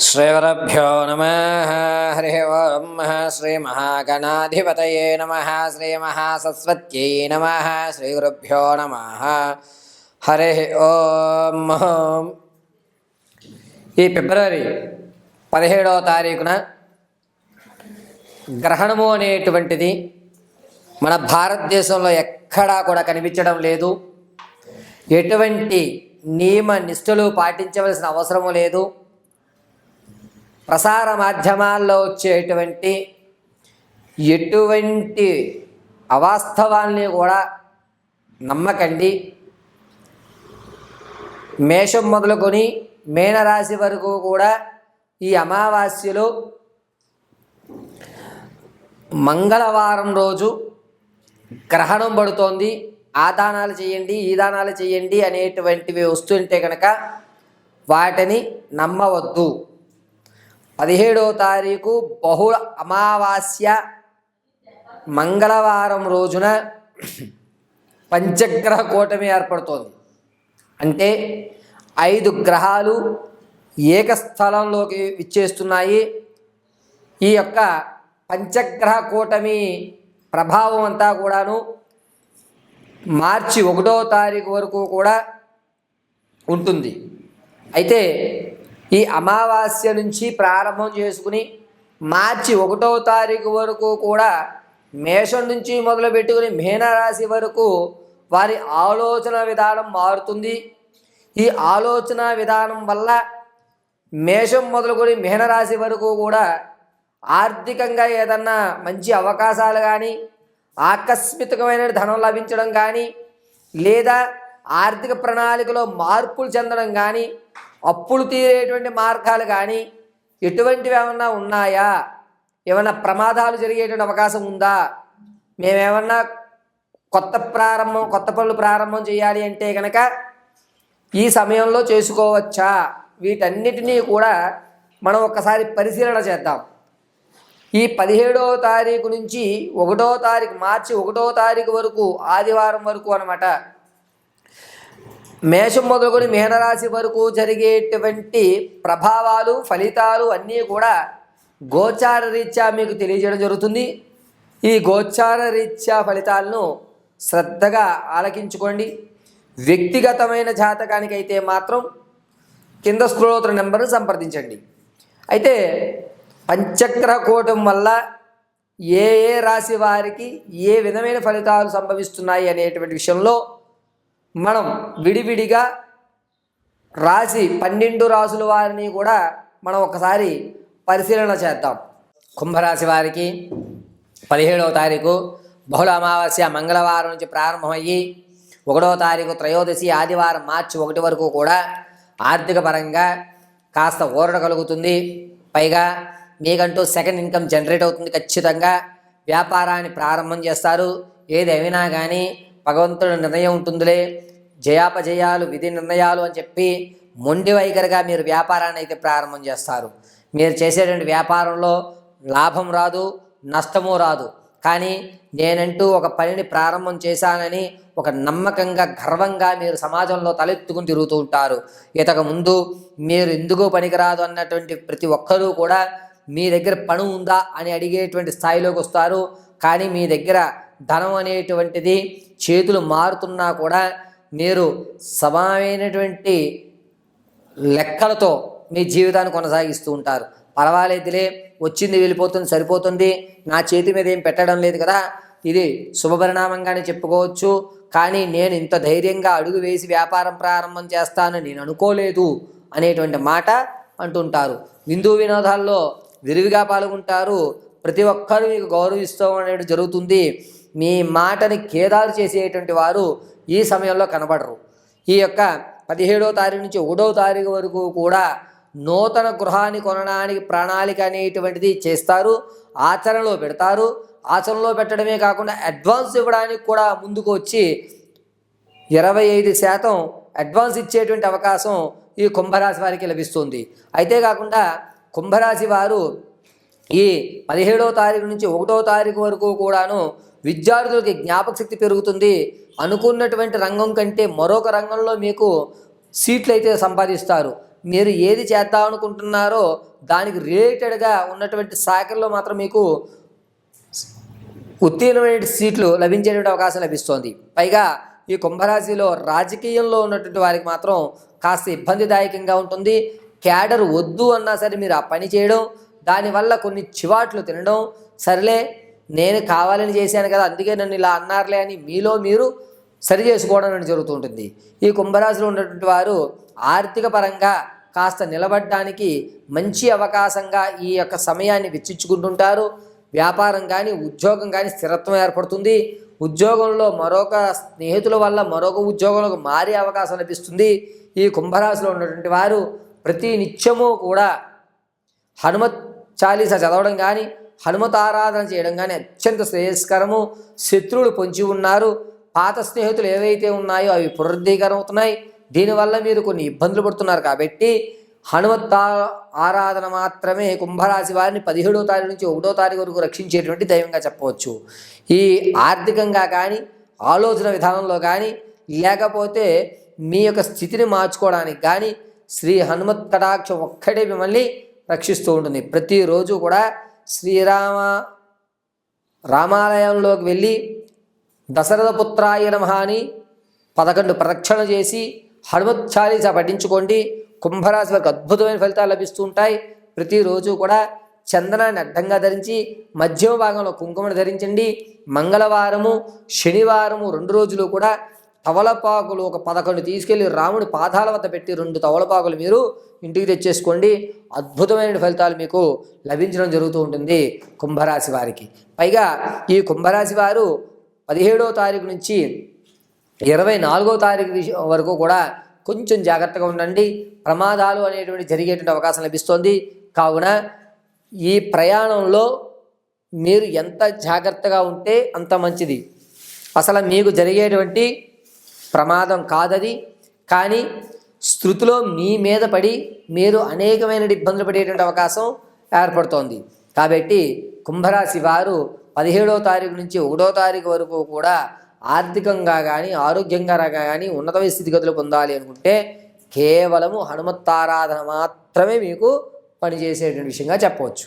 श्रीगुरुभ्यो नमः। हरि ओं। श्रीमहागणाधिपतये नमः। श्रीमहासरस्वत्यै नमः। श्रीगुरुभ्यो नमः। हरि ओं। ఈ ఫిబ్రవరి 17వ తారీఖున గ్రహణము అనేటువంటిది మన భారతదేశంలో ఎక్కడా కూడా కనిపించడం లేదు. ఎటువంటి నియమ నిష్ఠలు పాటించవలసిన అవసరము లేదు. ప్రసార మాధ్యమాల్లో వచ్చేటువంటి ఎటువంటి అవాస్తవాల్ని కూడా నమ్మకండి. మేషం మొదలుకొని మీనరాశి వరకు కూడా ఈ అమావాస్యలో మంగళవారం రోజు గ్రహణం పడుతోంది. ఆ దానాలు చేయండి, ఈ దానాలు చేయండి అనేటువంటివి వస్తుంటే కనుక వాటిని నమ్మవద్దు. 17వ తారీఖు బహుళ అమావాస్య మంగళవారం రోజున పంచగ్రహ కూటమి ఏర్పడుతోంది. అంటే 5 గ్రహాలు ఏకస్థలంలోకి విచ్చేస్తున్నాయి. ఈ యొక్క పంచగ్రహ కూటమి ప్రభావం అంతా కూడాను మార్చి 1వ తారీఖు వరకు కూడా ఉంటుంది. అయితే ఈ అమావాస్య నుంచి ప్రారంభం చేసుకుని మార్చి 1వ తారీఖు వరకు కూడా మేషం నుంచి మొదలు పెట్టుకుని మీనరాశి వరకు వారి ఆలోచన విధానం మారుతుంది. ఈ ఆలోచన విధానం వల్ల మేషం మొదలుకొని మీనరాశి వరకు కూడా ఆర్థికంగా ఏదన్నా మంచి అవకాశాలు కానీ, ఆకస్మికమైన ధనం లభించడం కానీ, లేదా ఆర్థిక ప్రణాళికలో మార్పులు చెందడం కానీ, అప్పులు తీరేటువంటి మార్గాలు కానీ ఎటువంటివి ఏమన్నా ఉన్నాయా, ఏమన్నా ప్రమాదాలు జరిగేటువంటి అవకాశం ఉందా, మేమేమన్నా కొత్త పనులు ప్రారంభం చేయాలి అంటే కనుక ఈ సమయంలో చేసుకోవచ్చా, వీటన్నిటినీ కూడా మనం ఒకసారి పరిశీలన చేద్దాం. ఈ 17వ తారీఖు నుంచి 1వ తారీఖు మార్చి 1వ తారీఖు వరకు ఆదివారం వరకు అన్నమాట, మేషం మొదలుకొని మీనరాశి వరకు జరిగేటువంటి ప్రభావాలు, ఫలితాలు అన్నీ కూడా గోచార రీత్యా మీకు తెలియజేయడం జరుగుతుంది. ఈ గోచార రీత్యా ఫలితాలను శ్రద్ధగా ఆలకించుకోండి. వ్యక్తిగతమైన జాతకానికి అయితే మాత్రం కింద స్క్రోల్ అవుతున్న నెంబర్ను సంప్రదించండి. అయితే పంచగ్రహ కూటం వల్ల ఏ ఏ రాశి వారికి ఏ విధమైన ఫలితాలు సంభవిస్తున్నాయి అనేటువంటి విషయంలో మనం విడివిడిగా రాశి 12 రాశుల వారిని కూడా మనం ఒకసారి పరిశీలన చేద్దాం. కుంభరాశి వారికి 17వ తారీఖు బహుళ అమావాస్య మంగళవారం నుంచి ప్రారంభమయ్యి 1వ తారీఖు త్రయోదశి ఆదివారం మార్చి 1 వరకు కూడా ఆర్థిక పరంగా కాస్త ఊరట కలుగుతుంది. పైగా మీకంటూ సెకండ్ ఇన్కమ్ జనరేట్ అవుతుంది. ఖచ్చితంగా వ్యాపారాన్ని ప్రారంభం చేస్తారు. ఏదైనా కానీ భగవంతుడి నిర్ణయం ఉంటుందిలే, జయాపజయాలు విధి నిర్ణయాలు అని చెప్పి మొండి వైఖరిగా మీరు వ్యాపారాన్ని అయితే ప్రారంభం చేస్తారు. మీరు చేసేటువంటి వ్యాపారంలో లాభం రాదు, నష్టము రాదు. కానీ నేనంటూ ఒక పనిని ప్రారంభం చేశానని ఒక నమ్మకంగా, గర్వంగా మీరు సమాజంలో తలెత్తుకుని తిరుగుతూ ఉంటారు. ఇంతకు ముందు మీరు ఎందుకు పనికిరాదు అన్నటువంటి ప్రతి ఒక్కరూ కూడా మీ దగ్గర పని ఉందా అని అడిగేటువంటి స్థాయిలోకి వస్తారు. కానీ మీ దగ్గర ధనం అనేటువంటిది చేతులు మారుతున్నా కూడా మీరు సమానమైనటువంటి లెక్కలతో మీ జీవితాన్ని కొనసాగిస్తూ ఉంటారు. పర్వాలేదులే, వచ్చింది వెళ్ళిపోతుంది, సరిపోతుంది, నా చేతి మీద ఏం పెట్టడం లేదు కదా, ఇది శుభపరిణామంగానే చెప్పుకోవచ్చు. కానీ నేను ఇంత ధైర్యంగా అడుగు వేసి వ్యాపారం ప్రారంభం చేస్తానని నేను అనుకోలేదు అనేటువంటి మాట అంటుంటారు. విందు వినోదాల్లో విరివిగా పాల్గొంటారు. ప్రతి ఒక్కరూ మీకు గౌరవిస్తూ అనేది జరుగుతుంది. మీ మాటని ఖేదాలు చేసేటువంటి వారు ఈ సమయంలో కనబడరు. ఈ యొక్క 17వ తారీఖు నుంచి 1వ తారీఖు వరకు కూడా నూతన గృహాన్ని కొనడానికి ప్రణాళిక అనేటువంటిది చేస్తారు, ఆచరణలో పెడతారు. ఆచరణలో పెట్టడమే కాకుండా అడ్వాన్స్ ఇవ్వడానికి కూడా ముందుకు వచ్చి 25% అడ్వాన్స్ ఇచ్చేటువంటి అవకాశం ఈ కుంభరాశి వారికి లభిస్తుంది. అయితే కాకుండా కుంభరాశి వారు ఈ 17వ తారీఖు నుంచి 1వ తారీఖు వరకు కూడాను విద్యార్థులకి జ్ఞాపక శక్తి పెరుగుతుంది. అనుకున్నటువంటి రంగం కంటే మరొక రంగంలో మీకు సీట్లు అయితే సంపాదిస్తారు. మీరు ఏది చేద్దాం అనుకుంటున్నారో దానికి రిలేటెడ్గా ఉన్నటువంటి శాఖల్లో మాత్రం మీకు ఉత్తీర్ణమైన సీట్లు లభించేటువంటి అవకాశం లభిస్తోంది. పైగా ఈ కుంభరాశిలో రాజకీయంలో ఉన్నటువంటి వారికి మాత్రం కాస్త ఇబ్బందిదాయకంగా ఉంటుంది. క్యాడర్ వద్దు అన్నా సరే మీరు ఆ పని చేయడం, దానివల్ల కొన్ని చివాట్లు తినడం, సరేలే నేను కావాలని చేశాను కదా అందుకే నన్ను ఇలా అన్నారులే అని మీలో మీరు సరి చేసుకోవడం అనేది జరుగుతుంటుంది. ఈ కుంభరాశిలో ఉన్నటువంటి వారు ఆర్థిక పరంగా కాస్త నిలబడడానికి మంచి అవకాశంగా ఈ యొక్క సమయాన్ని వెచ్చించుకుంటుంటారు. వ్యాపారం కానీ ఉద్యోగం కానీ స్థిరత్వం ఏర్పడుతుంది. ఉద్యోగంలో మరొక స్నేహితుల వల్ల మరొక ఉద్యోగంలోకి మారే అవకాశం లభిస్తుంది. ఈ కుంభరాశిలో ఉన్నటువంటి వారు ప్రతి నిత్యము కూడా హనుమత్ చాలీసా చదవడం కానీ హనుమత్ ఆరాధన చేయడం కానీ అత్యంత శ్రేయస్కరము. శత్రువులు పొంచి ఉన్నారు, పాత స్నేహితులు ఏవైతే ఉన్నాయో అవి పునరుద్ధీకరణ అవుతున్నాయి. దీనివల్ల మీరు కొన్ని ఇబ్బందులు పడుతున్నారు కాబట్టి హనుమత్ ఆరాధన మాత్రమే కుంభరాశి వారిని 17వ తారీఖు నుంచి 1వ తారీఖు వరకు రక్షించేటువంటి దైవంగా చెప్పవచ్చు. ఈ ఆర్థికంగా కానీ ఆలోచన విధానంలో కానీ లేకపోతే మీ యొక్క స్థితిని మార్చుకోవడానికి కానీ శ్రీ హనుమత్ కటాక్షం ఒక్కడే మిమ్మల్ని రక్షిస్తూ ఉంటుంది. ప్రతిరోజు కూడా రామాలయంలోకి వెళ్ళి దశరథ పుత్రాయ నమః అని 11 ప్రదక్షిణ చేసి హనుమత్ చాలీసా పఠించుకోండి. కుంభరాశి వారికి అద్భుతమైన ఫలితాలు లభిస్తూ ఉంటాయి. ప్రతిరోజు కూడా చందనాన్ని అడ్డంగా ధరించి మధ్యమ భాగంలో కుంకుమను ధరించండి. మంగళవారము శనివారము 2 రోజులు కూడా తవలపాకులు ఒక 11 తీసుకెళ్ళి రాముడి పాదాల వద్ద పెట్టి 2 తవలపాకులు మీరు ఇంటికి తెచ్చేసుకోండి. అద్భుతమైన ఫలితాలు మీకు లభించడం జరుగుతూ ఉంటుంది కుంభరాశి వారికి. పైగా ఈ కుంభరాశి వారు 17వ తారీఖు నుంచి 24వ తారీఖు వరకు కూడా కొంచెం జాగ్రత్తగా ఉండండి. ప్రమాదాలు అనేటువంటి జరిగేటువంటి అవకాశం లభిస్తుంది. కావున ఈ ప్రయాణంలో మీరు ఎంత జాగ్రత్తగా ఉంటే అంత మంచిది. అసలు మీకు జరిగేటువంటి ప్రమాదం కాదది, కానీ శృతిలో మీ మీద పడి మీరు అనేకమైన ఇబ్బందులు పడేటువంటి అవకాశం ఏర్పడుతోంది. కాబట్టి కుంభరాశి వారు 17వ తారీఖు నుంచి 1వ తారీఖు వరకు కూడా ఆర్థికంగా కానీ ఆరోగ్యంగా కానీ ఉన్నతమైన స్థితిగతులు పొందాలి అనుకుంటే కేవలము హనుమత్ ఆరాధన మాత్రమే మీకు పనిచేసేటువంటి విషయంగా చెప్పవచ్చు.